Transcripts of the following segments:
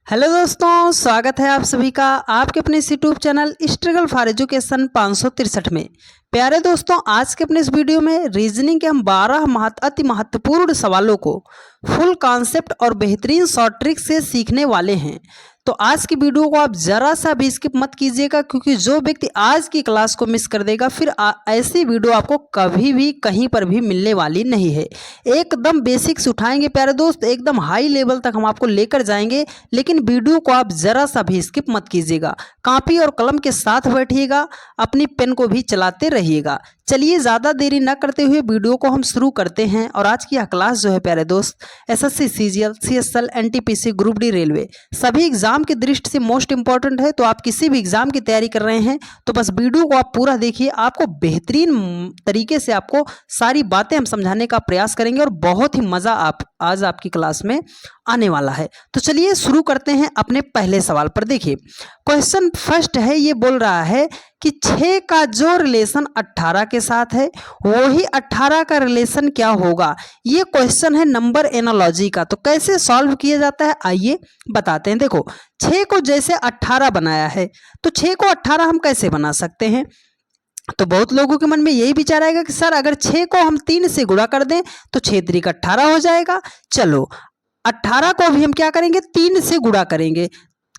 Hello दोस्तों, स्वागत है आप सभी का आपके अपने इस YouTube channel struggle for education 563 में। प्यारे दोस्तों, आज के अपने इस वीडियो में रीजनिंग के हम 12 अति महत्वपूर्ण सवालों को फुल कॉन्सेप्ट और बेहतरीन शॉर्ट ट्रिक से सीखने वाले हैं। तो आज की वीडियो को आप जरा सा भी स्किप मत कीजिएगा, क्योंकि जो व्यक्ति आज की क्लास को मिस कर देगा फिर ऐसी वीडियो आपको कभी भी कहीं पर भी मिलने वाली नहीं है। एकदम बेसिक्स उठाएंगे प्यारे दोस्त, एकदम हाई लेवल तक हम आपको लेकर जाएंगे, लेकिन वीडियो को आप जरा सा भी स्किप मत कीजिएगा। कॉपी और कलम के साथ बैठिएगा, अपनी पेन को भी चलाते रहिएगा। चलिए ज़्यादा देरी न करते हुए वीडियो को हम शुरू करते हैं। और आज की यह क्लास जो है प्यारे दोस्त, SSC, CGL, CSL, NTPC, group D, railway सभी एग्जाम की दृष्टि से मोस्ट इंपॉर्टेंट है। तो आप किसी भी एग्जाम की तैयारी कर रहे हैं तो बस वीडियो को आप पूरा देखिए, आपको बेहतरीन तरीके से आपको सारी बातें हम समझाने का प्रयास करेंगे और बहुत ही मज़ा आज आपकी क्लास में आने वाला है। तो चलिए शुरू करते हैं अपने पहले सवाल पर। देखिए क्वेश्चन फर्स्ट है, ये बोल रहा है कि 6 का जो रिलेशन 18 के साथ है वही 18 का रिलेशन क्या होगा। ये क्वेश्चन है नंबर एनालॉजी का। तो कैसे सॉल्व किया जाता है आइए बताते हैं। देखो 6 को जैसे 18 बनाया है तो 6 को 18 हम कैसे बना सकते हैं। तो बहुत लोगों के मन में यही विचार आएगा कि सर अगर 6 को हम 3 से गुणा कर दें तो 6 3 का 18 हो जाएगा। चलो 18 को भी हम क्या करेंगे, 3 से गुणा करेंगे,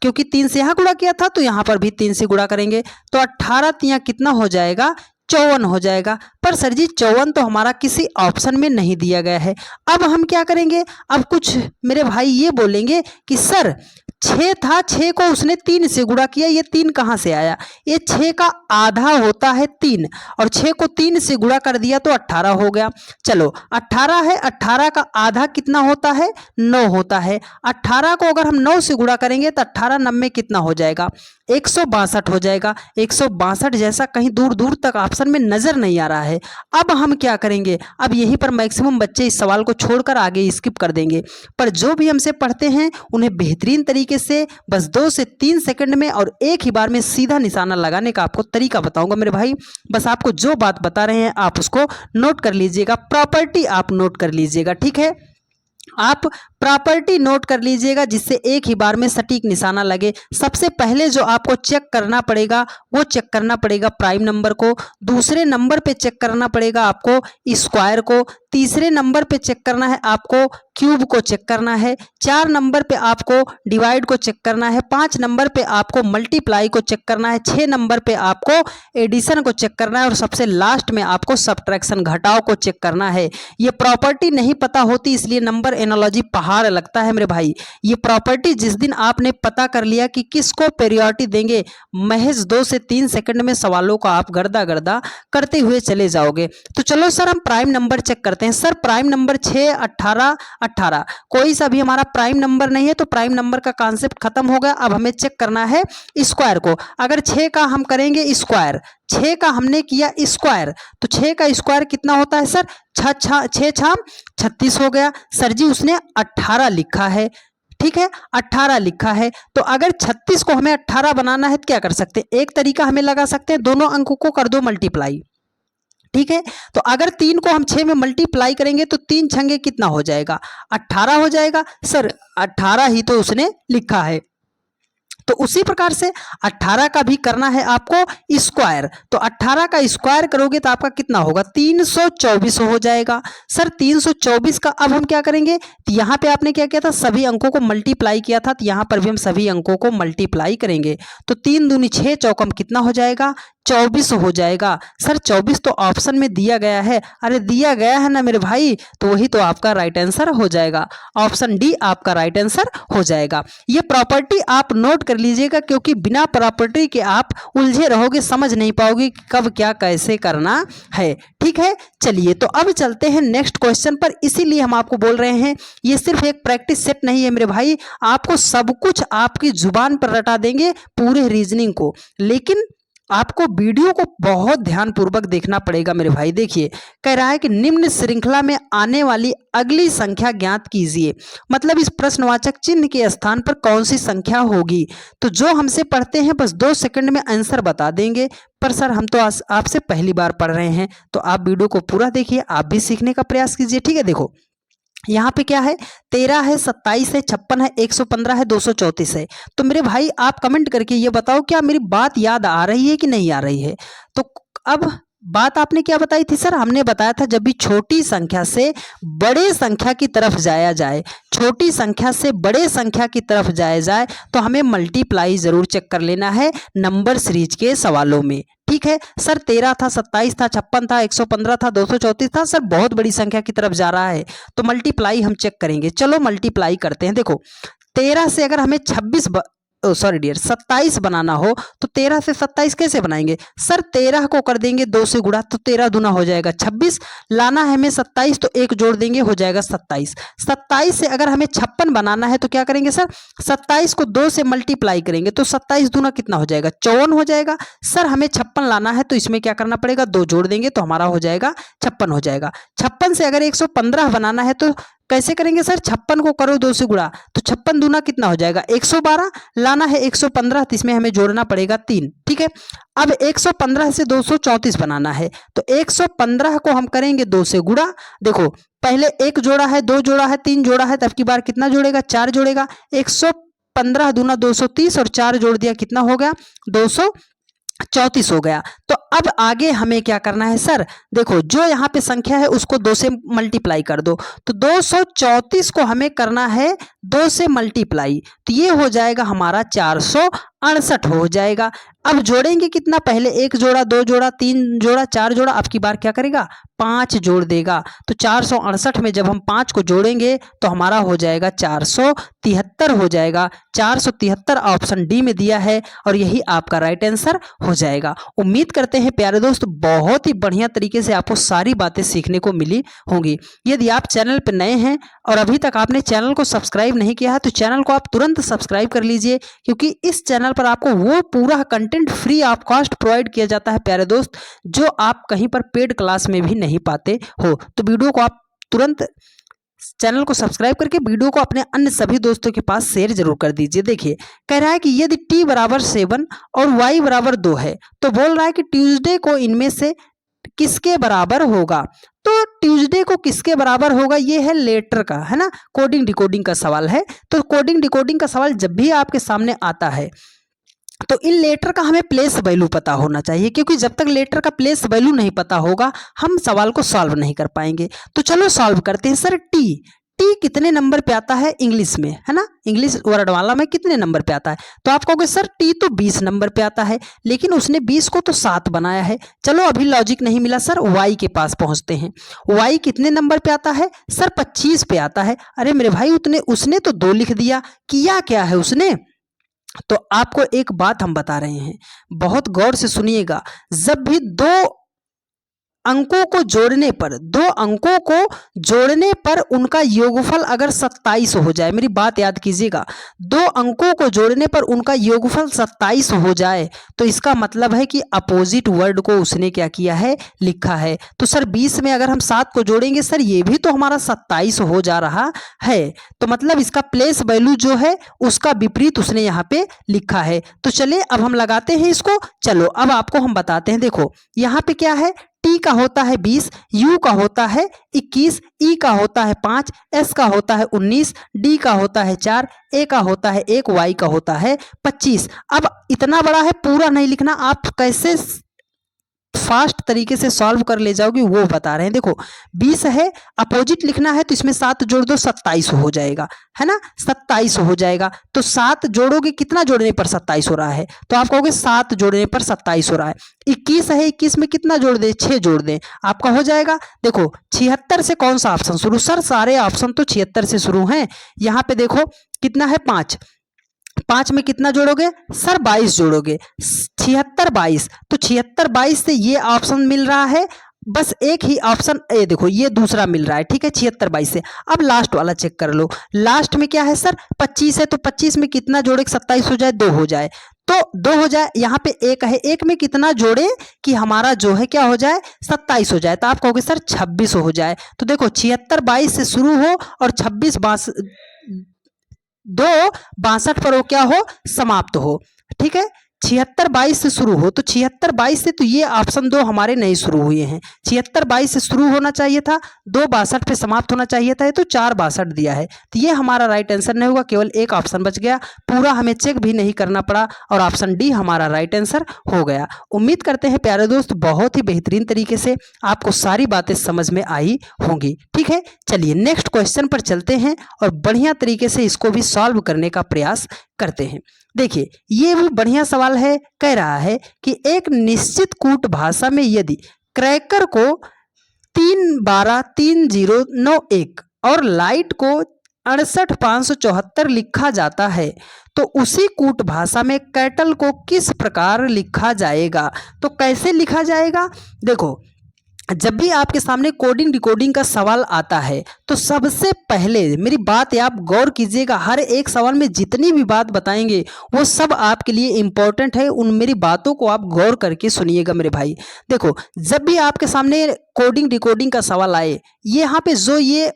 क्योंकि 3 से यहाँ गुणा किया था तो यहाँ पर भी 3 से गुणा करेंगे। तो 18 तिया कितना हो जाएगा, 54 हो जाएगा। पर सर जी 54 तो हमारा किसी ऑप्शन में नहीं दिया गया है। अब हम क्या करेंगे, अब कुछ मेरे भाई ये बोलेंगे कि सर 6 था, 6 को उसने 3 से गुणा किया, ये 3 कहाँ से आया। ये 6 का आधा होता है 3 और 6 को 3 से गुणा कर दिया तो 18 हो गया। चलो 18 है, 18 का आधा कितना होता है, 9 होता है। 18 को अगर हम 9 से गुणा करेंगे तो 18 9 कितना हो जाएगा, 162 हो जाएगा। 162 जैसा कहीं दूर दूर तक ऑप्शन में नजर नहीं आ रहा है। अब हम क्या करेंगे, अब यहीं पर मैक्सिमम बच्चे इस सवाल को छोड़कर आगे स्किप कर देंगे। पर जो भी हमसे पढ़ते हैं उन्हें बेहतरीन तरीके से बस 2 से 3 सेकंड में और एक ही बार में सीधा निशाना लगाने का आपको तरीका बताऊंगा मेरे भाई। बस आपको जो बात बता रहे हैं आप उसको नोट कर लीजिएगा, प्रॉपर्टी आप नोट कर लीजिएगा, ठीक है। आप प्रॉपर्टी नोट कर लीजिएगा जिससे एक ही बार में सटीक निशाना लगे। सबसे पहले जो आपको चेक करना पड़ेगा वो चेक करना पड़ेगा प्राइम नंबर को, दूसरे नंबर पे चेक करना पड़ेगा आपको स्क्वायर को, तीसरे नंबर पे चेक करना है आपको क्यूब को चेक करना है, 4 नंबर पे आपको डिवाइड को चेक करना है, 5 नंबर पे आपको मल्टीप्लाई को चेक करना है, 6 नंबर पे आपको एडिशन को चेक करना है और सबसे लास्ट में आपको सब्ट्रैक्शन घटाव को चेक करना है। ये प्रॉपर्टी नहीं पता होती इसलिए नंबर एनालॉजी पहाड़ लगता है मेरे भाई। ये प्रॉपर्टी जिस दिन आपने पता कर लिया कि किसको प्रायोरिटी देंगे, महज 2 से 3 सेकंड में सवालों का आप गर्दा गर्दा करते हुए चले जाओगे। तो चलो सर हम प्राइम नंबर चेक करते हैं। सर प्राइम नंबर 6, 18, 18 कोई सा भी हमारा प्राइम नंबर नहीं है तो प्राइम नंबर का कॉन्सेप्ट खत्म हो गया। अब हमें चेक करना है स्क्वायर को। अगर 6 का हम करेंगे स्क्वायर, 6 का हमने किया स्क्वायर तो 6 का स्क्वायर कितना होता है सर, 6 छाम 36 हो गया। सर जी उसने 18 लिखा है, ठीक है 18 लिखा है। तो अगर 36 को हमें 18 बनाना है तो क्या कर सकते हैं, एक तरीका हमें लगा सकते हैं, दोनों अंकों को कर दो मल्टीप्लाई, ठीक है। तो अगर 3 को हम 6 में मल्टीप्लाई करेंगे तो 3 छंगे कितना हो जाएगा, 18 हो जाएगा। सर 18 ही तो उसने लिखा है। तो उसी प्रकार से 18 का भी करना है आपको स्क्वायर। तो 18 का स्क्वायर करोगे तो आपका कितना होगा, 324 हो जाएगा। सर 324 का अब हम क्या करेंगे, तो यहाँ पे आपने क्या किया था, सभी अंकों को मल्टीप्लाई किया था, तो यहाँ पर भी हम सभी अंकों को मल्टीप्लाई करेंगे। तो 3 दूनी 6 चौकम कितना हो जाएगा, 24 हो जाएगा। सर 24 तो ऑप्शन में दिया गया है, अरे दिया गया है ना मेरे भाई, तो वही तो आपका राइट आंसर हो जाएगा। ऑप्शन डी आपका राइट आंसर हो जाएगा। ये प्रॉपर्टी आप नोट कर लीजिएगा, क्योंकि बिना प्रॉपर्टी के आप उलझे रहोगे, समझ नहीं पाओगे कि कब क्या कैसे करना है, ठीक है। चलिए तो अब चलते हैं नेक्स्ट क्वेश्चन पर। इसीलिए हम आपको बोल रहे हैं ये सिर्फ एक प्रैक्टिस सेट नहीं है मेरे भाई, आपको सब कुछ आपकी जुबान पर रटा देंगे पूरे रीजनिंग को, लेकिन आपको वीडियो को बहुत ध्यानपूर्वक देखना पड़ेगा मेरे भाई। देखिए कह रहा है कि निम्न श्रृंखला में आने वाली अगली संख्या ज्ञात कीजिए, मतलब इस प्रश्नवाचक चिन्ह के स्थान पर कौन सी संख्या होगी। तो जो हमसे पढ़ते हैं बस 2 सेकंड में आंसर बता देंगे। पर सर हम तो आपसे पहली बार पढ़ रहे हैं, तो आप वीडियो को पूरा देखिए, आप भी सीखने का प्रयास कीजिए, ठीक है। देखो यहाँ पे क्या है, 13 है, 27 है, 56 है, 115 है, 234 है। तो मेरे भाई आप कमेंट करके ये बताओ क्या मेरी बात याद आ रही है कि नहीं आ रही है। तो अब बात आपने क्या बताई थी सर, हमने बताया था जब भी छोटी संख्या से बड़े संख्या की तरफ जाया जाए, छोटी संख्या से बड़े संख्या की तरफ जाया जाए तो हमें मल्टीप्लाई जरूर चेक कर लेना है नंबर सीरीज के सवालों में। ठीक है सर, 13 था, 27 था, 56 था, 115 था, 234 था, सर बहुत बड़ी संख्या की तरफ जा रहा है तो मल्टीप्लाई हम चेक करेंगे। चलो मल्टीप्लाई करते हैं। देखो 13 से अगर हमें 27 बनाना हो तो 13 से 27 कैसे बनाएंगे सर, 13 को कर देंगे 2 से गुणा तो 13 दूना हो जाएगा 26, लाना है हमें 27 तो 1 जोड़ देंगे हो जाएगा 27। 27 से अगर हमें 56 बनाना है तो क्या करेंगे सर, 27 को 2 से मल्टीप्लाई करेंगे तो 27 दूना कितना हो जाएगा 54 हो जाएगा। सर हमें 56 लाना है तो इसमें क्या करना पड़ेगा, 2 जोड़ देंगे तो हमारा हो जाएगा 56 हो जाएगा। 56 से अगर 115 बनाना है तो कैसे करेंगे सर, 56 को करो 2 से गुणा तो 56 दूना कितना हो जाएगा 112, लाना है 115 तो इसमें हमें जोड़ना पड़ेगा 3। ठीक है, अब 115 से 234 बनाना है तो 115 को हम करेंगे 2 से गुणा। देखो पहले 1 जोड़ा है, 2 जोड़ा है, 3 जोड़ा है, तब की बार कितना जोड़ेगा 4 जोड़ेगा। 115 दूना 230 और 4 जोड़ दिया कितना हो गया 234 हो गया। तो अब आगे हमें क्या करना है सर, देखो जो यहाँ पे संख्या है उसको 2 से मल्टीप्लाई कर दो तो 234 को हमें करना है 2 से मल्टीप्लाई तो ये हो जाएगा हमारा 468 हो जाएगा। अब जोड़ेंगे कितना, पहले 1 जोड़ा, 2 जोड़ा, 3 जोड़ा, 4 जोड़ा, अब की बार क्या करेगा 5 जोड़ देगा तो 468 में जब हम 5 को जोड़ेंगे तो हमारा हो जाएगा 473 हो जाएगा। 473 ऑप्शन डी में दिया है और यही आपका राइट आंसर हो जाएगा। उम्मीद करते हैं प्यारे दोस्त बहुत ही बढ़िया तरीके से आपको सारी बातें सीखने को मिली होंगी। यदि आप चैनल पर नए हैं और अभी तक आपने चैनल को सब्सक्राइब नहीं किया है तो चैनल को आप तुरंत सब्सक्राइब कर लीजिए, क्योंकि इस चैनल पर आपको वो पूरा content free of cost provide किया जाता है प्यारे दोस्त जो आप कहीं पर पेड क्लास में भी नहीं पाते हो। तो वीडियो को आप तुरंत चैनल को सब्सक्राइब करके वीडियो को अपने अन्य सभी दोस्तों के पास शेयर जरूर कर दीजिए। देखिए कह रहा है कि यदि t बराबर 7 और y बराबर 2 है तो बोल रहा है कि ट्यूसडे को इनमें से किसके बराबर होगा। तो ट्यूसडे को किसके बराबर होगा ये है लेटर का, है ना, कोडिंग डिकोडिंग का सवाल है। तो कोडिंग डिकोडिंग का सवाल जब भी आपके सामने आता है तो इन लेटर का हमें प्लेस वैल्यू पता होना चाहिए, क्योंकि जब तक लेटर का प्लेस वैल्यू नहीं पता होगा हम सवाल को सॉल्व नहीं कर पाएंगे। तो चलो सॉल्व करते हैं। सर टी कितने नंबर पे आता है इंग्लिश में, है ना, इंग्लिश वर्णमाला में कितने नंबर पे आता है। तो आप कहोगे सर टी तो 20 नंबर पे आता है, लेकिन उसने 20 को तो 7 बनाया है। चलो अभी लॉजिक नहीं मिला सर, वाई के पास पहुंचते हैं। वाई कितने नंबर पे आता है सर, 25 पे आता है। अरे मेरे भाई उसने तो 2 लिख दिया, किया क्या है उसने। तो आपको एक बात हम बता रहे हैं, बहुत गौर से सुनिएगा। जब भी दो अंकों को जोड़ने पर उनका योगफल अगर 27 हो जाए, मेरी बात याद कीजिएगा, 2 अंकों को जोड़ने पर उनका योगफल 27 हो जाए तो इसका मतलब है कि अपोजिट वर्ड को उसने क्या किया है, लिखा है। तो सर 20 में अगर हम 7 को जोड़ेंगे सर ये भी तो हमारा 27 हो जा रहा है, तो मतलब इसका प्लेस वैल्यू जो है उसका विपरीत उसने यहाँ पे लिखा है। तो चलिए अब हम लगाते हैं इसको। चलो अब आपको हम बताते हैं। देखो यहाँ पे क्या है, टी का होता है 20, यू का होता है 21, ई का होता है 5, एस का होता है 19, डी का होता है 4, ए का होता है 1, वाई का होता है 25। अब इतना बड़ा है, पूरा नहीं लिखना, आप कैसे फास्ट तरीके से सॉल्व कर ले जाओगे वो बता रहे हैं। देखो 20 है, अपोजिट लिखना है तो इसमें 7 जोड़ दो 27 हो जाएगा, है ना, 27 हो जाएगा। तो 7 जोड़ोगे, कितना जोड़ने पर 27 हो रहा है, तो आप कहोगे 7 जोड़ने पर 27 हो रहा है। 21 है, 21 में कितना जोड़ दे, 6 जोड़ दें, आपका हो जाएगा। देखो 76 से कौन सा ऑप्शन शुरू, सर सारे ऑप्शन तो 76 से शुरू हैं। यहाँ पे देखो कितना है 5 में कितना जोड़ोगे सर, 22 जोड़ोगे, 76 22, तो 76 22 से ये ऑप्शन मिल रहा है, बस एक ही ऑप्शन ए देखो ये दूसरा मिल रहा है। ठीक है 76 22 से। अब लास्ट वाला चेक कर लो, लास्ट में क्या है सर 25 है, तो 25 में कितना जोड़े 27 हो जाए, 2 हो जाए, तो 2 हो जाए। यहाँ पे 1 है, 1 में कितना जोड़े कि हमारा जो है क्या हो जाए 27 हो जाए, तो आप कहोगे सर 26 हो जाए। तो देखो 76 22 से शुरू हो और 26 62 62 पर वो क्या हो, समाप्त हो। ठीक है, 76-22 से शुरू हो, तो 76-22 से तो ये ऑप्शन 2 हमारे नहीं शुरू हुए हैं। 76-22 से शुरू होना चाहिए था, 2-62 पे समाप्त होना चाहिए था, ये तो 4-62 दिया है, तो ये हमारा राइट आंसर नहीं होगा, केवल एक ऑप्शन बच गया, पूरा हमें चेक भी नहीं करना पड़ा और ऑप्शन डी हमारा राइट आंसर हो गया। उम्मीद करते हैं प्यारे दोस्त बहुत ही बेहतरीन तरीके से आपको सारी बातें समझ में आई होंगी। ठीक है, चलिए नेक्स्ट क्वेश्चन पर चलते हैं और बढ़िया तरीके से इसको भी सॉल्व करने का प्रयास करते हैं। देखिए ये भी बढ़िया सवाल है, कह रहा है कि एक निश्चित कूट भाषा में यदि क्रैकर को 3123091 और लाइट को 68574 लिखा जाता है तो उसी कूट भाषा में कैटल को किस प्रकार लिखा जाएगा। तो कैसे लिखा जाएगा, देखो जब भी आपके सामने कोडिंग डिकोडिंग का सवाल आता है तो सबसे पहले मेरी बात आप गौर कीजिएगा, हर एक सवाल में जितनी भी बात बताएंगे वो सब आपके लिए इम्पोर्टेंट है, उन मेरी बातों को आप गौर करके सुनिएगा मेरे भाई। देखो जब भी आपके सामने कोडिंग डिकोडिंग का सवाल आए, यहाँ पे जो ये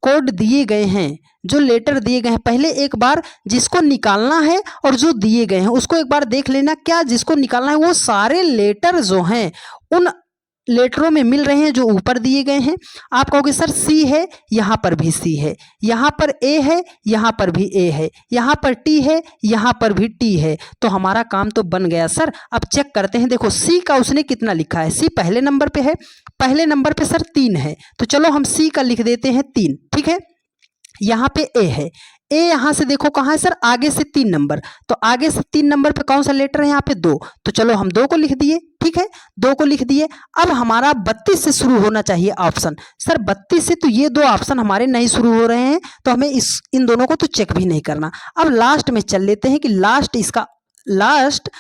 कोड दिए गए हैं, जो लेटर दिए गए हैं, पहले एक बार जिसको निकालना है और जो दिए गए हैं उसको एक बार देख लेना, क्या जिसको निकालना है वो सारे लेटर जो हैं उन लेटरों में मिल रहे हैं जो ऊपर दिए गए हैं। आप कहोगे सर सी है, यहाँ पर भी सी है, यहाँ पर ए है, यहाँ पर भी ए है, यहाँ पर टी है, यहाँ पर भी टी है, तो हमारा काम तो बन गया सर। अब चेक करते हैं, देखो सी का उसने कितना लिखा है, सी पहले नंबर पे है, पहले नंबर पे सर 3 है, तो चलो हम सी का लिख देते हैं 3। ठीक है, यहाँ पे ए है, ए यहाँ से देखो कहाँ है सर, आगे से 3 नंबर, तो आगे से 3 नंबर पे कौन सा लेटर है, यहाँ पे 2, तो चलो हम 2 को लिख दिए। ठीक है, 2 को लिख दिए। अब हमारा 32 से शुरू होना चाहिए ऑप्शन, सर 32 से तो ये 2 ऑप्शन हमारे नहीं शुरू हो रहे हैं, तो हमें इन दोनों को तो चेक भी नहीं करना। अब लास्ट में चल लेते हैं कि लास्ट इसका लास्ट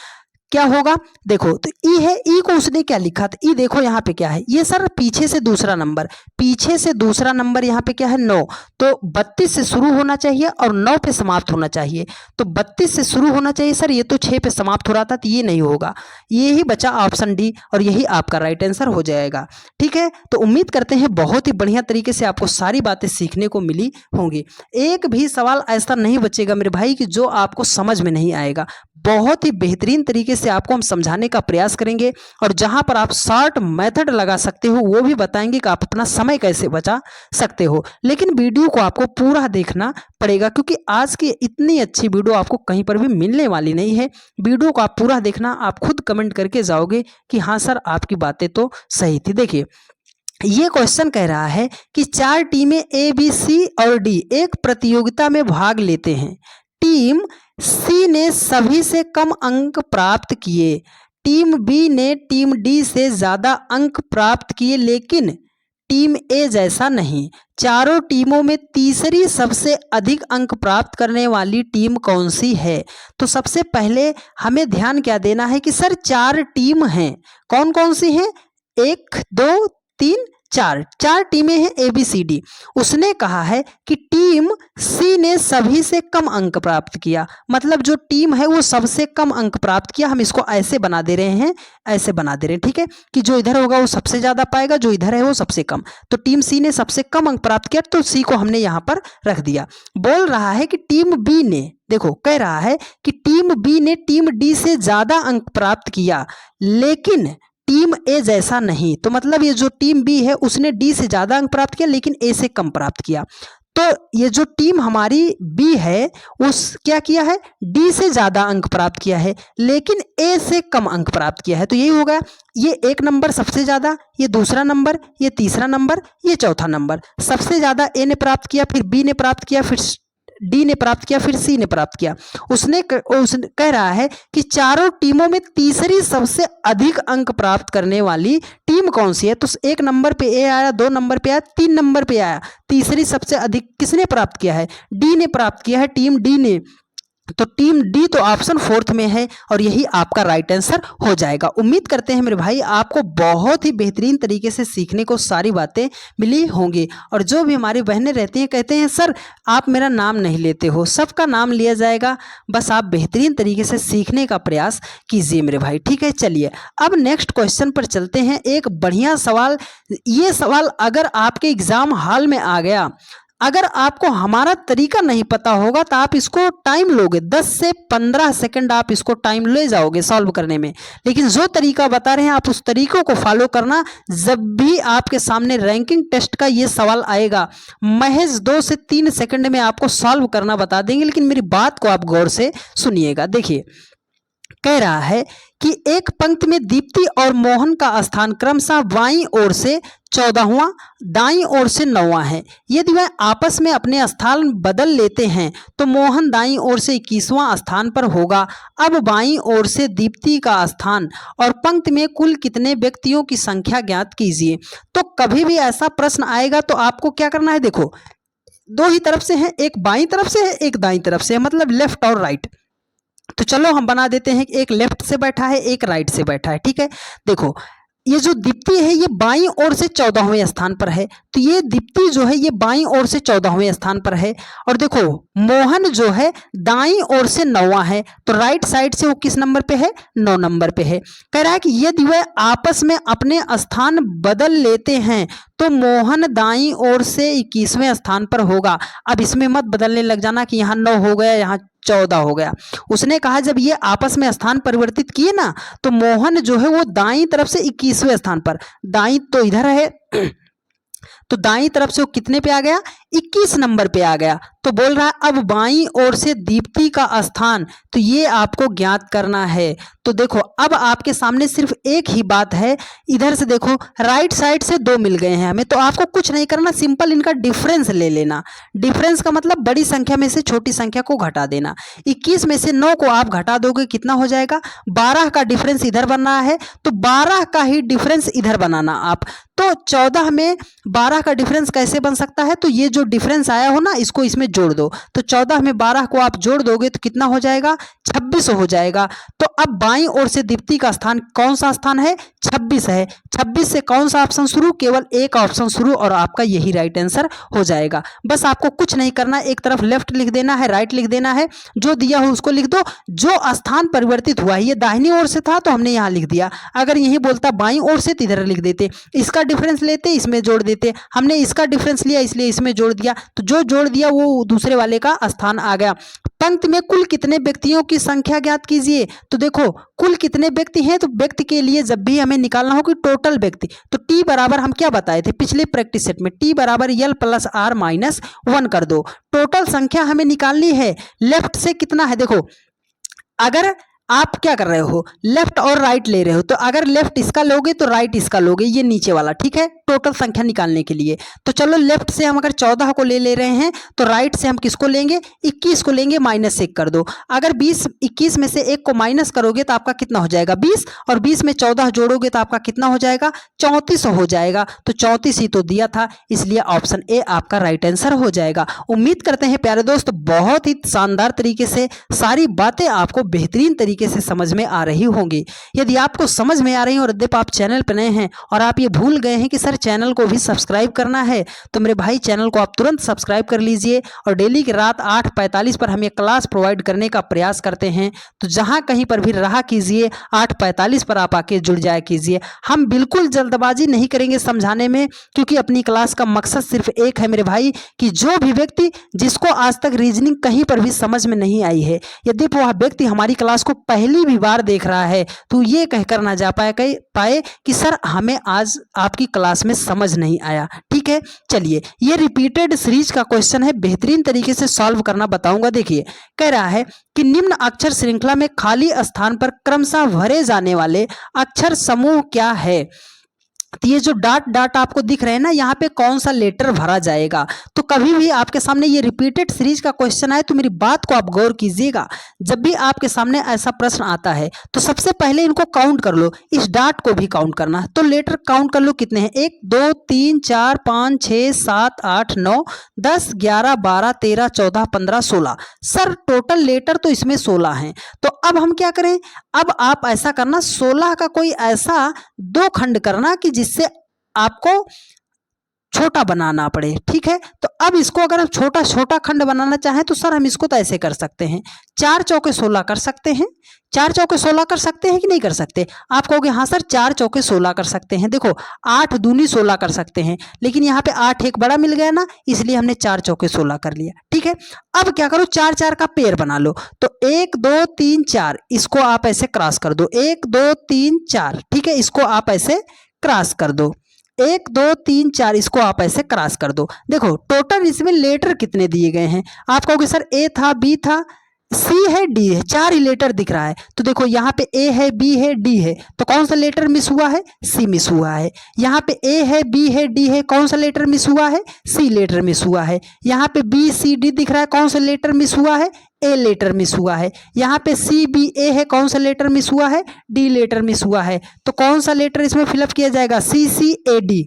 क्या होगा। देखो तो ई है, ई को उसने क्या लिखा था, ई देखो यहाँ पे क्या है, ये सर पीछे से दूसरा नंबर, पीछे से दूसरा नंबर यहाँ पे क्या है 9, तो 32 से शुरू होना चाहिए और 9 पे समाप्त होना चाहिए, तो 32 से शुरू होना चाहिए सर, ये तो 6 पे समाप्त हो रहा था, तो ये नहीं होगा, ये ही बचा ऑप्शन डी और यही आपका राइट आंसर हो जाएगा। ठीक है, तो उम्मीद करते हैं बहुत ही बढ़िया तरीके से आपको सारी बातें सीखने को मिली होंगी। एक भी सवाल ऐसा नहीं बचेगा मेरे भाई कि जो आपको समझ में नहीं आएगा, बहुत ही बेहतरीन तरीके से आपको हम समझाने का प्रयास करेंगे और जहां पर आप शॉर्ट मेथड लगा सकते हो वो भी बताएंगे कि आप अपना समय कैसे बचा सकते हो। लेकिन वीडियो को आपको पूरा देखना पड़ेगा क्योंकि आज की इतनी अच्छी वीडियो आपको कहीं पर भी मिलने वाली नहीं है। वीडियो को आप पूरा देखना, आप खुद कमेंट करके जाओगे कि हाँ सर आपकी बातें तो सही थी। देखिए ये क्वेश्चन कह रहा है कि 4 टीमें ए बी सी और डी एक प्रतियोगिता में भाग लेते हैं। टीम सी ने सभी से कम अंक प्राप्त किए, टीम बी ने टीम डी से ज़्यादा अंक प्राप्त किए लेकिन टीम ए जैसा नहीं। चारों टीमों में तीसरी सबसे अधिक अंक प्राप्त करने वाली टीम कौन सी है। तो सबसे पहले हमें ध्यान क्या देना है कि सर 4 टीम हैं, कौन कौन सी हैं, 1 2 3 4 टीमें हैं ए बी सी डी। उसने कहा है कि टीम सी ने सभी से कम अंक प्राप्त किया, मतलब जो टीम है वो सबसे कम अंक प्राप्त किया। हम इसको ऐसे बना दे रहे हैं, ऐसे बना दे रहे हैं, ठीक है, कि जो इधर होगा वो सबसे ज्यादा पाएगा, जो इधर है वो सबसे कम। तो टीम सी ने सबसे कम अंक प्राप्त किया तो सी को हमने यहाँ पर रख दिया। बोल रहा है कि टीम बी ने, देखो कह रहा है कि टीम बी ने टीम डी से ज्यादा अंक प्राप्त किया लेकिन टीम ए जैसा नहीं। तो मतलब ये जो टीम बी है उसने डी से ज्यादा अंक प्राप्त किया लेकिन ए से कम प्राप्त किया। तो ये जो टीम हमारी बी है उस क्या किया है, डी से ज्यादा अंक प्राप्त किया है लेकिन ए से कम अंक प्राप्त किया है। तो यही होगा, ये 1 नंबर सबसे ज्यादा, ये दूसरा नंबर, ये तीसरा नंबर, ये चौथा नंबर। सबसे ज्यादा ए ने प्राप्त किया, फिर बी ने प्राप्त किया, फिर डी ने प्राप्त किया, फिर सी ने प्राप्त किया। उसने कह रहा है कि चारों टीमों में तीसरी सबसे अधिक अंक प्राप्त करने वाली टीम कौन सी है। तो 1 नंबर पे ए आया, 2 नंबर पे आया, 3 नंबर पे आया, तीसरी सबसे अधिक किसने प्राप्त किया है, डी ने प्राप्त किया है, टीम डी ने। तो टीम डी तो ऑप्शन 4th में है और यही आपका राइट आंसर हो जाएगा। उम्मीद करते हैं मेरे भाई आपको बहुत ही बेहतरीन तरीके से सीखने को सारी बातें मिली होंगी। और जो भी हमारी बहनें रहती हैं कहते हैं सर आप मेरा नाम नहीं लेते हो, सबका नाम लिया जाएगा, बस आप बेहतरीन तरीके से सीखने का प्रयास कीजिए मेरे भाई। ठीक है, चलिए अब नेक्स्ट क्वेश्चन पर चलते हैं। एक बढ़िया सवाल, ये सवाल अगर आपके एग्जाम हॉल में आ गया, अगर आपको हमारा तरीका नहीं पता होगा तो आप इसको टाइम लोगे, 10 से 15 सेकंड आप इसको टाइम ले जाओगे सॉल्व करने में। लेकिन जो तरीका बता रहे हैं आप उस तरीकों को फॉलो करना। जब भी आपके सामने रैंकिंग टेस्ट का ये सवाल आएगा, महज 2 से 3 सेकंड में आपको सॉल्व करना बता देंगे। लेकिन मेरी बात को आप गौर से सुनिएगा। देखिए, कह रहा है कि एक पंक्ति में दीप्ति और मोहन का स्थान क्रमशः बाईं ओर से 14वां, दाईं ओर से 9वां है। यदि वह आपस में अपने स्थान बदल लेते हैं तो मोहन दाईं ओर से 21वां स्थान पर होगा। अब बाईं ओर से दीप्ति का स्थान और पंक्ति में कुल कितने व्यक्तियों की संख्या ज्ञात कीजिए। तो कभी भी ऐसा प्रश्न आएगा तो आपको क्या करना है, देखो 2 ही तरफ से है, एक बाईं तरफ से है, एक दाईं तरफ से है, मतलब लेफ्ट और राइट। तो चलो हम बना देते हैं, एक लेफ्ट से बैठा है, एक राइट से बैठा है। ठीक है, देखो ये जो दीप्ति है ये बाईं ओर से 14वें स्थान पर है, तो ये दीप्ति जो है ये बाईं ओर से 14वें स्थान पर है। और देखो मोहन जो है दाईं ओर से 9वां है, तो राइट साइड से वो किस नंबर पे है, 9 नंबर पे है। कह रहा है कि यदि वह आपस में अपने स्थान बदल लेते हैं तो मोहन दाईं ओर से 21वें स्थान पर होगा। अब इसमें मत बदलने लग जाना कि यहाँ 9 हो गया, यहाँ 14 हो गया। उसने कहा जब ये आपस में स्थान परिवर्तित किए ना तो मोहन जो है वो दाईं तरफ से 21वें स्थान पर, दाईं तो इधर है तो दाईं तरफ से वो कितने पे आ गया, 21 नंबर पे आ गया। तो बोल रहा है अब बाईं ओर से दीप्ति का स्थान, तो ये आपको ज्ञात करना है। तो देखो अब आपके सामने सिर्फ एक ही बात है, इधर से देखो राइट साइड से 2 मिल गए हैं हमें, तो आपको कुछ नहीं करना, सिंपल इनका डिफरेंस ले लेना। डिफरेंस का मतलब बड़ी संख्या में से छोटी संख्या को घटा देना। 21 में से 9 को आप घटा दोगे, कितना हो जाएगा, 12 का डिफरेंस इधर बन रहा है, तो 12 का ही डिफरेंस इधर बनाना आप। तो 14 में 12 का डिफरेंस कैसे बन सकता है, तो ये जो डिफरेंस आया हो ना इसको इसमें जोड़ दो। तो 14 में 12 को आप जोड़ दोगे तो कितना हो जाएगा, 26 हो जाएगा। तो अब बाईं ओर से दीप्ति का स्थान कौन सा स्थान है, 26 है। 26 से कौन सा ऑप्शन शुरू, केवल एक ऑप्शन शुरू, और आपका यही राइट आंसर हो जाएगा। बस आपको कुछ नहीं करना, एक तरफ लेफ्ट लिख देना है, राइट लिख देना है, जो दिया हो उसको लिख दो। जो स्थान परिवर्तित हुआ है, ये दाहिनी ओर से था तो हमने यहाँ लिख दिया, अगर यही बोलता बाईं ओर से तो इधर लिख देते, इसका डिफरेंस लेते इसमें जोड़ देते, हमने इसका डिफरेंस लिया इसलिए इसमें जोड़ दिया, तो जो जोड़ दिया वो दूसरे वाले का स्थान आ गया। पंक्ति में कुल कितने व्यक्तियों की संख्या ज्ञात कीजिए। तो देखो कुल कितने व्यक्ति हैं, तो व्यक्ति के लिए जब भी हमें निकालना हो कि टोटल व्यक्ति, तो टी बराबर हम क्या बताए थे पिछले प्रैक्टिस सेट में, टी बराबर यल प्लस आर माइनस 1 कर दो। टोटल संख्या हमें निकालनी है। लेफ्ट से कितना है, देखो अगर आप क्या कर रहे हो, लेफ्ट और राइट ले रहे हो, तो अगर लेफ्ट इसका लोगे तो राइट इसका लोगे, ये नीचे वाला, ठीक है, टोटल संख्या निकालने के लिए। तो चलो लेफ्ट से हम अगर 14 को ले रहे हैं तो राइट से हम किसको लेंगे, 21 को लेंगे, माइनस 1 कर दो। अगर 21 में से 1 को माइनस करोगे तो आपका कितना हो जाएगा, 20, और 20 में 14 जोड़ोगे तो आपका कितना हो जाएगा, 34 हो जाएगा। तो 34 ही तो दिया था, इसलिए ऑप्शन ए आपका राइट आंसर हो जाएगा। उम्मीद करते हैं प्यारे दोस्त बहुत ही शानदार तरीके से सारी बातें आपको बेहतरीन तरीके से समझ में आ रही होंगी। यदि आपको समझ में आ रही है और यदि आप चैनल पर नए हैं और आप ये भूल गए हैं कि सर चैनल को भी सब्सक्राइब करना है, तो मेरे भाई चैनल को आप तुरंत सब्सक्राइब कर लीजिए। और डेली की रात 8:45 पर हम ये क्लास प्रोवाइड करने का प्रयास करते हैं, तो जहां कहीं पर भी रहा कीजिए 8:45 पर आप आके जुड़ जाया कीजिए। हम बिल्कुल जल्दबाजी नहीं करेंगे समझाने में, क्योंकि अपनी क्लास का मकसद सिर्फ एक है मेरे भाई, कि जो भी व्यक्ति जिसको आज तक रीजनिंग कहीं पर भी समझ में नहीं आई है, यदि वह व्यक्ति हमारी क्लास को पहली भी बार देख रहा है तो ये कहकर ना जा पाए कि सर हमें आज आपकी क्लास में समझ नहीं आया। ठीक है, चलिए ये रिपीटेड सीरीज का क्वेश्चन है, बेहतरीन तरीके से सॉल्व करना बताऊंगा। देखिए कह रहा है कि निम्न अक्षर श्रृंखला में खाली स्थान पर क्रमशः भरे जाने वाले अक्षर समूह क्या है। तो ये जो डॉट डॉट आपको दिख रहे हैं ना, यहाँ पे कौन सा लेटर भरा जाएगा। तो कभी भी आपके सामने ये रिपीटेड सीरीज का क्वेश्चन आए तो मेरी बात को आप गौर कीजिएगा। जब भी आपके सामने ऐसा प्रश्न आता है तो सबसे पहले इनको काउंट कर लो, इस डॉट को भी काउंट करना है। तो लेटर काउंट कर लो कितने हैं, 1 2 3 4 5 6 7 8 9 10 11 12 13 14 15 16। सर टोटल लेटर तो इसमें 16 हैं। तो अब हम क्या करें, अब आप ऐसा करना 16 का कोई ऐसा 2 खंड करना कि जिससे आपको छोटा बनाना पड़े। ठीक है, तो अब इसको अगर हम छोटा छोटा खंड बनाना चाहें तो सर हम इसको तो ऐसे कर सकते हैं, 4 चौके 16 कर सकते हैं। 4 चौके 16 कर सकते हैं कि नहीं कर सकते? आप कहोगे हाँ सर 4 चौके 16 कर सकते हैं। देखो 8 दूनी 16 कर सकते हैं, लेकिन यहाँ पे 8 एक बड़ा मिल गया ना, इसलिए हमने 4 चौके 16 कर लिया। ठीक है, अब क्या करो, 4 4 का पेयर बना लो। तो 1 2 3 4 इसको आप ऐसे क्रॉस कर दो, 1 2 3 4। ठीक है, इसको आप ऐसे क्रॉस कर दो, 1 2 3 4 इसको आप ऐसे क्रॉस कर दो। देखो टोटल इसमें लेटर कितने दिए गए हैं? आप कहोगे सर ए था, बी था, सी है, डी है, 4 ही लेटर दिख रहा है। तो देखो यहाँ पे ए है, बी है, डी है, तो कौन सा लेटर मिस हुआ है? सी मिस हुआ है। यहाँ पे ए है, बी है, डी है, कौन सा लेटर मिस हुआ है? सी लेटर मिस हुआ है। यहाँ पे बी सी डी दिख रहा है, कौन सा लेटर मिस हुआ है? ए लेटर मिस हुआ है। यहाँ पे सी बी ए है, कौन सा लेटर मिस हुआ है? डी लेटर मिस हुआ है। तो कौन सा लेटर इसमें फिलअप किया जाएगा? सी सी ए डी।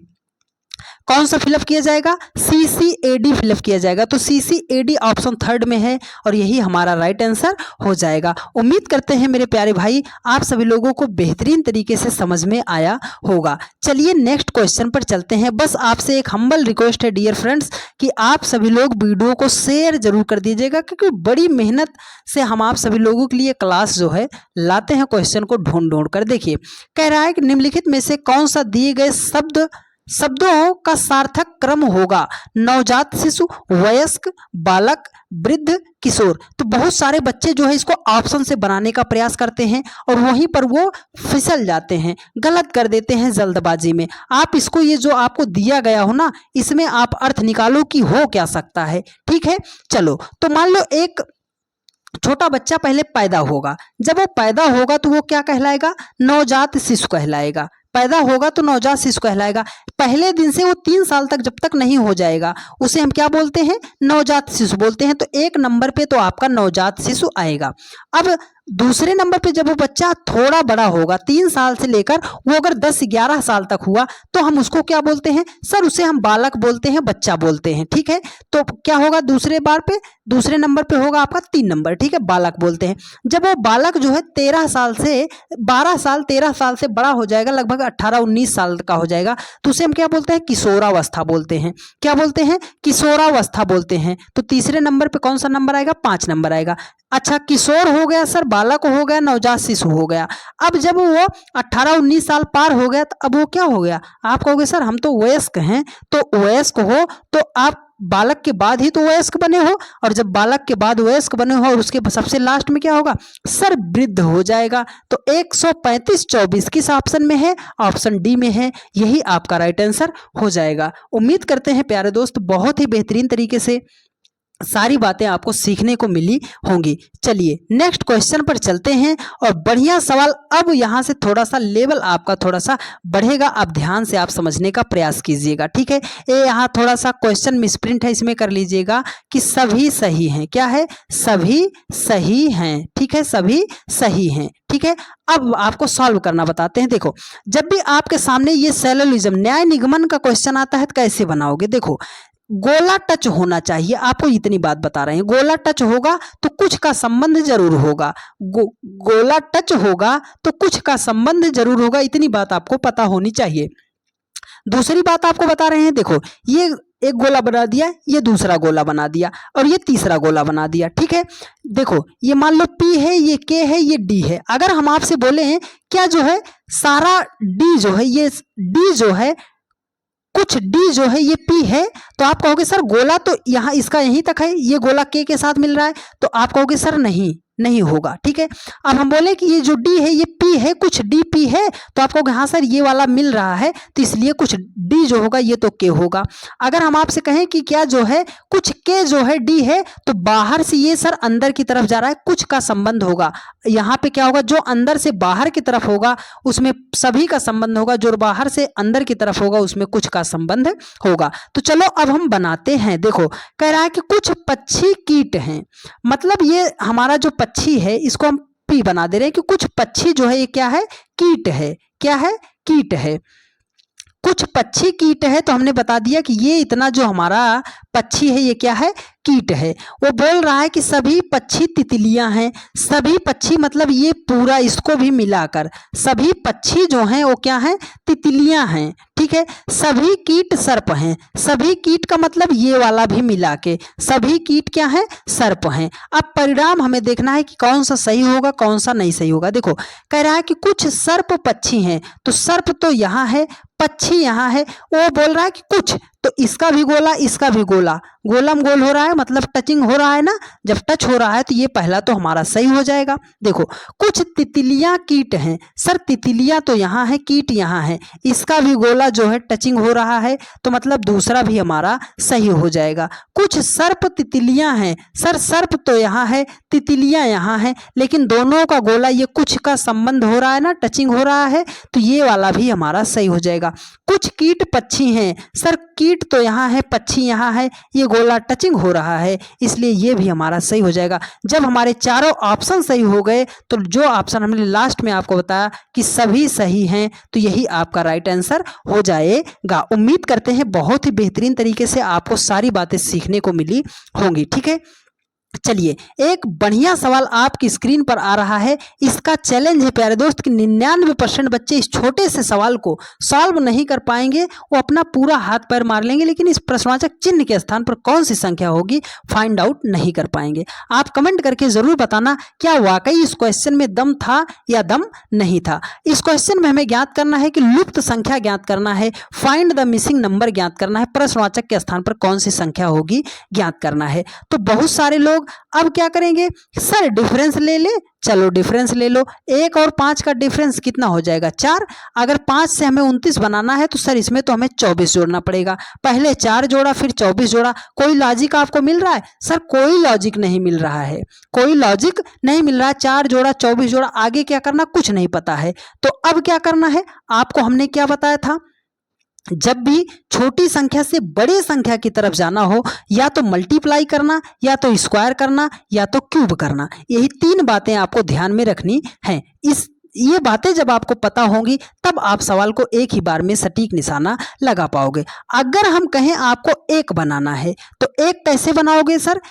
कौन सा फिलअप किया जाएगा? सी सी ए डी फिलअप किया जाएगा। तो सी सी ए डी ऑप्शन 3rd में है और यही हमारा राइट आंसर हो जाएगा। उम्मीद करते हैं मेरे प्यारे भाई आप सभी लोगों को बेहतरीन तरीके से समझ में आया होगा। चलिए नेक्स्ट क्वेश्चन पर चलते हैं। बस आपसे एक हम्बल रिक्वेस्ट है डियर फ्रेंड्स कि आप सभी लोग वीडियो को शेयर जरूर कर दीजिएगा, क्योंकि बड़ी मेहनत से हम आप सभी लोगों के लिए क्लास जो है लाते हैं क्वेश्चन को ढूंढ ढूंढ कर। देखिए कह रहा है कि निम्नलिखित में से कौन सा दिए गए शब्दों का सार्थक क्रम होगा? नवजात शिशु, वयस्क, बालक, वृद्ध, किशोर। तो बहुत सारे बच्चे जो है इसको ऑप्शन से बनाने का प्रयास करते हैं और वहीं पर वो फिसल जाते हैं, गलत कर देते हैं जल्दबाजी में। आप इसको, ये जो आपको दिया गया हो ना, इसमें आप अर्थ निकालो कि हो क्या सकता है। ठीक है, चलो तो मान लो एक छोटा बच्चा पहले पैदा होगा। जब वो पैदा होगा तो वो क्या कहलाएगा? नवजात शिशु कहलाएगा। पैदा होगा तो नवजात शिशु कहलाएगा। पहले दिन से वो 3 साल तक जब तक नहीं हो जाएगा उसे हम क्या बोलते हैं? नवजात शिशु बोलते हैं। तो 1 नंबर पे तो आपका नवजात शिशु आएगा। अब दूसरे नंबर पे जब वो बच्चा थोड़ा बड़ा होगा, 3 साल से लेकर वो अगर 10-11 साल तक हुआ तो हम उसको क्या बोलते हैं? सर उसे हम बालक बोलते हैं, बच्चा बोलते हैं। ठीक है, तो क्या होगा दूसरे नंबर पे होगा आपका 3 नंबर। ठीक है, बालक बोलते हैं। जब वो बालक जो है 13 साल 13 साल से बड़ा हो जाएगा, लगभग 18-19 साल का हो जाएगा, तो उसे हम क्या बोलते हैं? किशोरावस्था बोलते हैं। क्या बोलते हैं? किशोरावस्था बोलते हैं। तो तीसरे नंबर पे कौन सा नंबर आएगा? 5 नंबर आएगा। अच्छा, किशोर हो गया सर, बालक हो गया, नवजात शिशु हो गया। अब जब वो 18-19 साल पार हो गया तो अब वो क्या हो गया? आप कहोगे सर हम तो वयस्क हैं। तो वयस्क हो तो आप बालक के बाद ही तो वयस्क बने हो, और जब बालक के बाद वयस्क बने हो और उसके सबसे लास्ट में क्या होगा? सर वृद्ध हो जाएगा। तो 135-24 किस ऑप्शन में है? ऑप्शन डी में है। यही आपका राइट आंसर हो जाएगा। उम्मीद करते हैं प्यारे दोस्त बहुत ही बेहतरीन तरीके से सारी बातें आपको सीखने को मिली होंगी। चलिए नेक्स्ट क्वेश्चन पर चलते हैं और बढ़िया सवाल। अब यहाँ से थोड़ा सा लेवल आपका थोड़ा सा बढ़ेगा, आप ध्यान से आप समझने का प्रयास कीजिएगा। ठीक है, ये यहाँ थोड़ा सा क्वेश्चन मिसप्रिंट है, इसमें कर लीजिएगा कि सभी सही हैं। क्या है? सभी सही हैं। ठीक है, सभी सही हैं। ठीक है, अब आपको सॉल्व करना बताते हैं। देखो जब भी आपके सामने ये सैलोलिज्म न्याय निगमन का क्वेश्चन आता है तो कैसे बनाओगे? देखो गोला टच होना चाहिए, आपको इतनी बात बता रहे हैं। गोला टच होगा तो कुछ का संबंध जरूर होगा। गोला टच होगा तो कुछ का संबंध जरूर होगा, इतनी बात आपको पता होनी चाहिए। दूसरी बात आपको बता रहे हैं, देखो ये एक गोला बना दिया, ये दूसरा गोला बना दिया और ये तीसरा गोला बना दिया। ठीक है, देखो ये मान लो P है, ये K है, ये D है। अगर हम आपसे बोले हैं क्या जो है सारा D जो है, ये D जो है, कुछ D जो है ये P है, तो आप कहोगे सर गोला तो यहाँ इसका यहीं तक है, ये गोला K के साथ मिल रहा है, तो आप कहोगे सर नहीं होगा। ठीक है, अब हम बोले कि ये जो D है ये P है, कुछ DP है, तो आप कहोगे हाँ सर ये वाला मिल रहा है, तो इसलिए कुछ D जो होगा ये तो K होगा। अगर हम आपसे कहें कि क्या जो है कुछ K जो है D है, तो बाहर से ये सर अंदर की तरफ जा रहा है, कुछ का संबंध होगा। यहाँ पे क्या होगा? जो अंदर से बाहर की तरफ होगा उसमें सभी का संबंध होगा, जो बाहर से अंदर की तरफ होगा उसमें कुछ का संबंध होगा। तो चलो अब हम बनाते हैं। देखो कह रहा है कि कुछ पक्षी कीट हैं, मतलब ये हमारा जो पक्षी है इसको हम P बना दे रहे हैं कि कुछ पक्षी जो है ये क्या है? कीट है। क्या है? कीट है। कुछ पक्षी कीट है, तो हमने बता दिया कि ये इतना जो हमारा पक्षी है ये क्या है? कीट है। वो बोल रहा है कि सभी पक्षी तितलियां हैं। सभी पक्षी मतलब ये पूरा इसको भी मिलाकर सभी पक्षी जो हैं वो क्या हैं? तितलियां हैं। ठीक ठीक है। सभी कीट सर्प हैं, सभी कीट का मतलब ये वाला भी मिला के सभी कीट क्या है, सर्प हैं। अब परिणाम हमें देखना है कि कौन सा सही होगा कौन सा नहीं सही होगा। देखो कह रहा है कि कुछ सर्प पक्षी हैं, तो सर्प तो यहाँ है, पक्षी यहाँ है। वो बोल रहा है कि कुछ, तो इसका भी गोला इसका भी गोला, गोलम गोल हो रहा है, मतलब टचिंग हो रहा है ना। जब टच हो रहा है तो ये पहला तो हमारा सही हो जाएगा। देखो कुछ तितलियां कीट हैं, सर तितलियां तो यहाँ है, कीट यहाँ है, इसका भी गोला जो है टचिंग हो रहा है, तो मतलब दूसरा भी हमारा सही हो जाएगा। कुछ सर्प तितलियां हैं, सर सर्प तो यहाँ है, तितलियां यहाँ है, लेकिन दोनों का गोला ये कुछ का संबंध हो रहा है ना, टचिंग हो रहा है, तो ये वाला भी हमारा सही हो जाएगा। कुछ कीट पक्षी हैं, सर कीट तो यहाँ है, पक्षी यहाँ है, ये गोला टचिंग हो रहा है, इसलिए ये भी हमारा सही हो जाएगा। जब हमारे चारों ऑप्शन सही हो गए तो जो ऑप्शन हमने लास्ट में आपको बताया कि सभी सही हैं, तो यही आपका राइट आंसर हो जाएगा। उम्मीद करते हैं बहुत ही बेहतरीन तरीके से आपको सारी बातें सीखने को मिली होंगी। ठीक है, चलिए एक बढ़िया सवाल आपकी स्क्रीन पर आ रहा है। इसका चैलेंज है प्यारे दोस्त कि 99% बच्चे इस छोटे से सवाल को सॉल्व नहीं कर पाएंगे, वो अपना पूरा हाथ पैर मार लेंगे, लेकिन इस प्रश्नवाचक चिन्ह के स्थान पर कौन सी संख्या होगी फाइंड आउट नहीं कर पाएंगे। आप कमेंट करके जरूर बताना क्या वाकई इस क्वेश्चन में दम था या दम नहीं था। इस क्वेश्चन में हमें ज्ञात करना है कि लुप्त संख्या ज्ञात करना है, फाइंड द मिसिंग नंबर ज्ञात करना है, प्रश्नवाचक के स्थान पर कौन सी संख्या होगी ज्ञात करना है। तो बहुत सारे लोग अब क्या करेंगे, सर डिफरेंस ले ले, चलो डिफरेंस ले लो। 1 और 5 का डिफरेंस कितना हो जाएगा, 4। अगर 5 से हमें 29 बनाना है तो सर इसमें तो हमें 24 जोड़ना पड़ेगा। पहले 4 जोड़ा फिर 24 जोड़ा। कोई लॉजिक आपको मिल रहा है, सर कोई लॉजिक नहीं मिल रहा है, कोई लॉजिक नहीं मिल रहा है। 4 जोड़ा 24 जोड़ा, आगे क्या करना कुछ नहीं पता है। तो अब क्या करना है, आपको हमने क्या बताया था, जब भी छोटी संख्या से बड़ी संख्या की तरफ जाना हो, या तो मल्टीप्लाई करना, या तो स्क्वायर करना, या तो क्यूब करना। यही 3 बातें आपको ध्यान में रखनी हैं। ये बातें जब आपको पता होंगी तब आप सवाल को एक ही बार में सटीक निशाना लगा पाओगे। अगर हम कहें आपको 1 बनाना है तो 1 कैसे बनाओगे सर,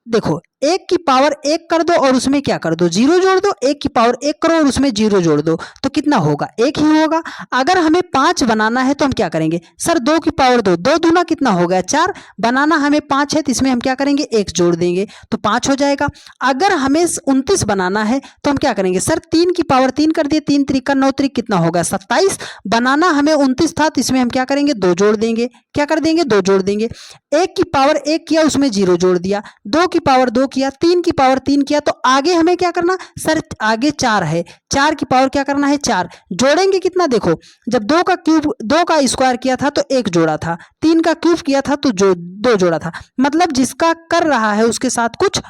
देखो 1 की पावर 1 कर दो और उसमें क्या कर दो, 0 जोड़ दो। 1 की पावर 1 करो और उसमें 0 जोड़ दो, तो कितना होगा, 1 ही होगा। अगर हमें 5 बनाना है तो हम क्या करेंगे, सर 2 की पावर 2, 2 दूना कितना हो गया 4। बनाना हमें 5 है तो इसमें हम क्या करेंगे 1 जोड़ देंगे तो 5 हो जाएगा। अगर हमें 29 बनाना है तो हम क्या करेंगे, सर 3 की पावर 3 कर दिए, 3 त्रिका 9 त्रिक कितना होगा 27। बनाना हमें 29 था तो इसमें हम क्या करेंगे 2 जोड़ देंगे, क्या कर देंगे 2 जोड़ देंगे। 1 की पावर 1 किया उसमें 0 जोड़ दिया, 2 की पावर 2 किया, 3 की पावर 3 किया, तो आगे हमें क्या करना, सर आगे 4 है, 4 की पावर क्या करना है 4। जोड़ेंगे कितना, देखो जब 2 का क्यूब 2 का स्क्वायर किया था तो 1 जोड़ा था, 3 का क्यूब किया था तो 2 जोड़ा था। मतलब जिसका कर रहा है उसके साथ कुछ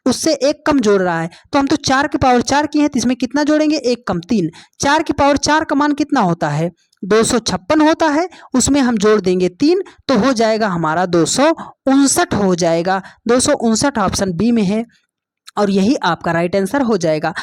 उससे 1 कम जोड़ रहा है। तो हम तो 4 की पावर 4 की है तो इसमें कितना जोड़ेंगे 1 कम 3। 4 की पावर 4 का मान कितना होता है 256 होता है, उसमें हम जोड़ देंगे 3 तो हो जाएगा हमारा 259 हो जाएगा। 259 ऑप्शन बी में है और यही आपका राइट आंसर हो जाएगा।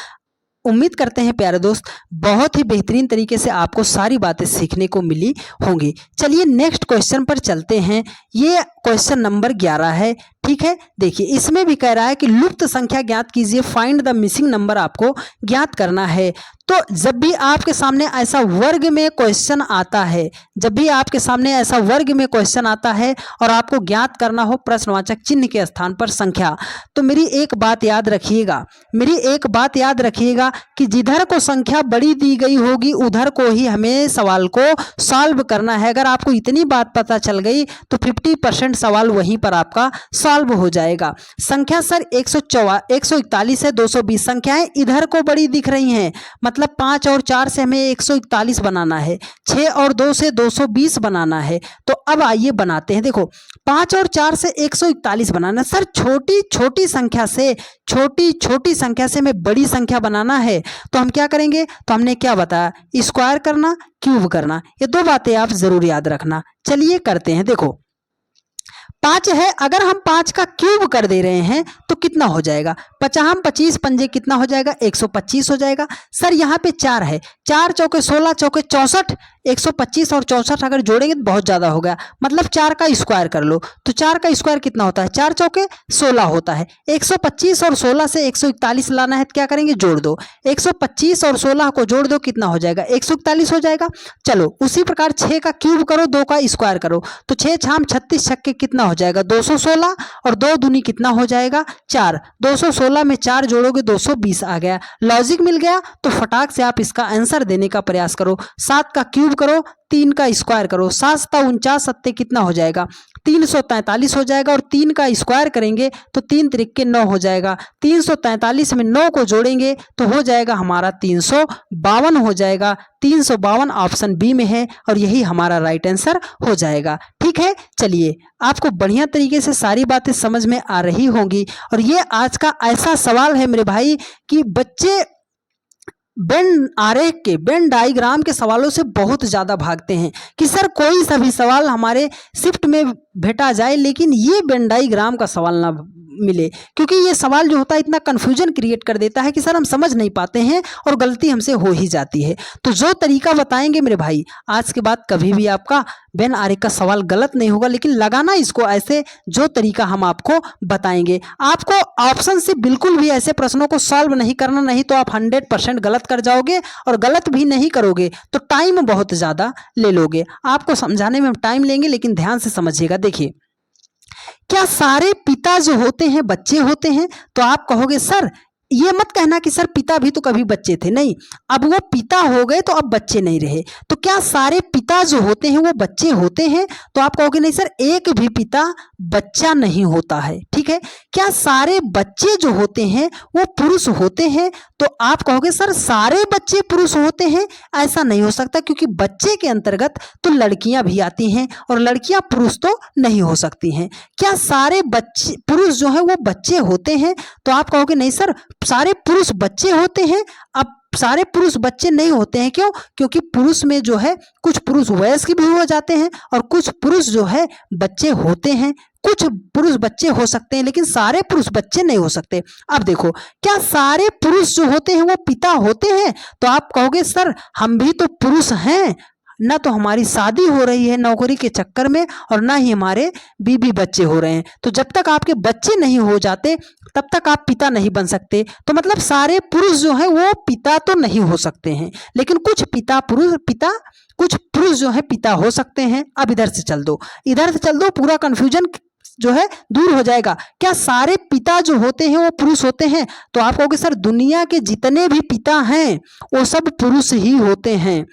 उम्मीद करते हैं प्यारे दोस्त बहुत ही बेहतरीन तरीके से आपको सारी बातें सीखने को मिली होंगी। चलिए नेक्स्ट क्वेश्चन पर चलते हैं। ये क्वेश्चन नंबर 11 है, ठीक है। देखिए इसमें भी कह रहा है कि लुप्त संख्या ज्ञात कीजिए, फाइंड द मिसिंग नंबर आपको ज्ञात करना है। तो जब भी आपके सामने ऐसा वर्ग में क्वेश्चन आता है, जब भी आपके सामने ऐसा वर्ग में क्वेश्चन आता है और आपको ज्ञात करना हो प्रश्नवाचक चिन्ह के स्थान पर संख्या, तो मेरी एक बात याद रखिएगा, कि जिधर को संख्या बड़ी दी गई होगी उधर को ही हमें सवाल को सॉल्व करना है। अगर आपको इतनी बात पता चल गई तो 50% सवाल वहीं पर आपका सॉल्व हो जाएगा। संख्या सर 141 है, 220 संख्याएं इधर को बड़ी दिख रही हैं, मतलब 5 और 4 से हमें 141 बनाना है, 6 और 2 से 220 बनाना है। तो अब आइए बनाते हैं। देखो 5 और 4 से 141 बनाना है। सर छोटी छोटी संख्या से हमें बड़ी संख्या बनाना है, तो हम क्या करेंगे, तो हमने क्या बताया, स्क्वायर करना क्यूब करना, ये 2 बातें आप जरूर याद रखना। चलिए करते हैं। देखो 5 है, अगर हम 5 का क्यूब कर दे रहे हैं तो कितना हो जाएगा, 50 25 पंजे कितना हो जाएगा, 125 हो जाएगा। सर यहाँ पे 4 है, 4 चौके 16 चौके 64, 125 और 64 अगर जोड़ेंगे तो बहुत ज़्यादा हो गया, मतलब 4 का स्क्वायर कर लो। तो 4 का स्क्वायर कितना होता है, 4 चौके 16 होता है। 125 और 16 से 141 लाना है तो क्या करेंगे, जोड़ दो। 125 और 16 को जोड़ दो, कितना हो जाएगा, 141 हो जाएगा। चलो उसी प्रकार 6 का क्यूब करो, 2 का स्क्वायर करो, तो 6 छाम 36 छक्के कितना हो जाएगा, 216 और 2 दूनी कितना हो जाएगा, 4। 216 में 4 जोड़ोगे 220 आ गया। लॉजिक मिल गया। तो फटाक से आप इसका आंसर देने का प्रयास करो। 7 का क्यूब करो, 3 का स्क्वायर करो, 7 7 49 सत्ते कितना हो जाएगा, 343 हो जाएगा। और 3 का स्क्वायर करेंगे तो 3 त्रिक 9 हो जाएगा। 343 में 9 को जोड़ेंगे तो हो जाएगा हमारा 352 हो जाएगा। 352 ऑप्शन बी में है और यही हमारा राइट आंसर हो जाएगा। ठीक है, चलिए आपको बढ़िया तरीके से सारी बातें समझ में आ रही होंगी। और ये आज का ऐसा सवाल है मेरे भाई कि बच्चे वेन आरेख के, वेन डायग्राम के सवालों से बहुत ज़्यादा भागते हैं कि सर कोई सा भी सवाल हमारे शिफ्ट में भेटा जाए लेकिन ये वेन डायग्राम का सवाल ना मिले, क्योंकि ये सवाल जो होता है इतना कन्फ्यूजन क्रिएट कर देता है कि सर हम समझ नहीं पाते हैं और गलती हमसे हो ही जाती है। तो जो तरीका बताएंगे मेरे भाई, आज के बाद कभी भी आपका वेन आरेख का सवाल गलत नहीं होगा, लेकिन लगाना इसको ऐसे जो तरीका हम आपको बताएंगे। आपको ऑप्शन से बिल्कुल भी ऐसे प्रश्नों को सॉल्व नहीं करना, नहीं तो आप 100% गलत कर जाओगे और गलत भी नहीं करोगे तो टाइम बहुत ज़्यादा ले लोगे। आपको समझाने में हम टाइम लेंगे, लेकिन ध्यान से समझिएगा। देखिए, क्या सारे पिता जो होते हैं बच्चे होते हैं? तो आप कहोगे सर ये मत कहना कि सर पिता भी तो कभी बच्चे थे, नहीं, अब वो पिता हो गए तो अब बच्चे नहीं रहे। तो क्या सारे पिता जो होते हैं वो बच्चे होते हैं? तो आप कहोगे नहीं सर, एक भी पिता बच्चा नहीं होता है। ठीक है, क्या सारे बच्चे जो होते हैं वो पुरुष होते हैं? तो आप कहोगे सर सारे बच्चे पुरुष होते हैं, ऐसा नहीं हो सकता, क्योंकि बच्चे के अंतर्गत तो लड़कियां भी आती हैं और लड़कियां पुरुष तो नहीं हो सकती हैं। क्या सारे बच्चे पुरुष जो है वो बच्चे होते हैं? तो आप कहोगे नहीं सर, सारे पुरुष बच्चे होते हैं। अब सारे पुरुष बच्चे नहीं होते हैं, क्यों? क्योंकि पुरुष में जो है कुछ पुरुष वयस्क भी हो जाते हैं और कुछ पुरुष जो है बच्चे होते हैं। कुछ पुरुष बच्चे हो सकते हैं लेकिन सारे पुरुष बच्चे नहीं हो सकते। अब देखो, क्या सारे पुरुष जो होते हैं वो पिता होते हैं? तो आप कहोगे सर हम भी तो पुरुष हैं, ना तो हमारी शादी हो रही है नौकरी के चक्कर में और ना ही हमारे बीबी बच्चे हो रहे हैं। तो जब तक आपके बच्चे नहीं हो जाते तब तक आप पिता नहीं बन सकते। तो मतलब सारे पुरुष जो है वो पिता तो नहीं हो सकते हैं, लेकिन कुछ कुछ पुरुष जो है पिता हो सकते हैं। अब इधर से चल दो, इधर से चल दो, पूरा कंफ्यूजन जो है दूर हो जाएगा। क्या सारे पिता जो होते हैं वो पुरुष होते हैं? तो आप कहोगे सर दुनिया के जितने भी पिता हैं वो सब पुरुष ही होते हैं।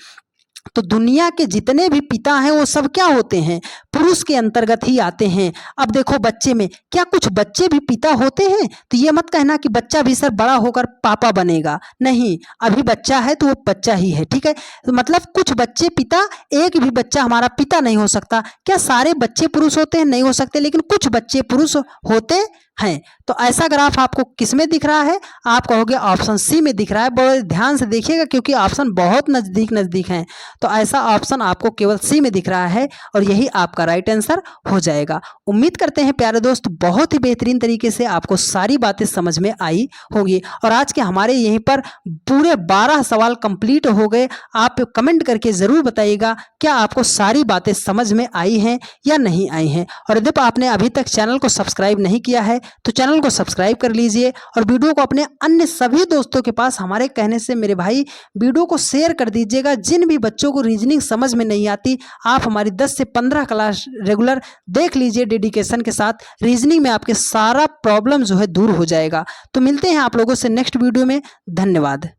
तो दुनिया के जितने भी पिता हैं वो सब क्या होते हैं, पुरुष के अंतर्गत ही आते हैं। अब देखो बच्चे में, क्या कुछ बच्चे भी पिता होते हैं? तो ये मत कहना कि बच्चा भी सर बड़ा होकर पापा बनेगा, नहीं, अभी बच्चा है तो वो बच्चा ही है। ठीक है, तो मतलब कुछ बच्चे पिता, एक भी बच्चा हमारा पिता नहीं हो सकता। क्या सारे बच्चे पुरुष होते हैं? नहीं हो सकते, लेकिन कुछ बच्चे पुरुष होते हैं। तो ऐसा ग्राफ आपको किस में दिख रहा है? आप कहोगे ऑप्शन सी में दिख रहा है। बहुत ध्यान से देखिएगा क्योंकि ऑप्शन बहुत नज़दीक हैं। तो ऐसा ऑप्शन आपको केवल सी में दिख रहा है और यही आपका राइट आंसर हो जाएगा। उम्मीद करते हैं प्यारे दोस्त बहुत ही बेहतरीन तरीके से आपको सारी बातें समझ में आई होंगी। और आज के हमारे यहीं पर पूरे 12 सवाल कंप्लीट हो गए। आप कमेंट करके ज़रूर बताइएगा क्या आपको सारी बातें समझ में आई हैं या नहीं आई हैं। और यदि आपने अभी तक चैनल को सब्सक्राइब नहीं किया है तो चैनल को सब्सक्राइब कर लीजिए और वीडियो को अपने अन्य सभी दोस्तों के पास हमारे कहने से मेरे भाई वीडियो को शेयर कर दीजिएगा। जिन भी बच्चों को रीजनिंग समझ में नहीं आती, आप हमारी 10 से 15 क्लास रेगुलर देख लीजिए डेडिकेशन के साथ। रीजनिंग में आपके सारा प्रॉब्लम जो है दूर हो जाएगा। तो मिलते हैं आप लोगों से नेक्स्ट वीडियो में। धन्यवाद।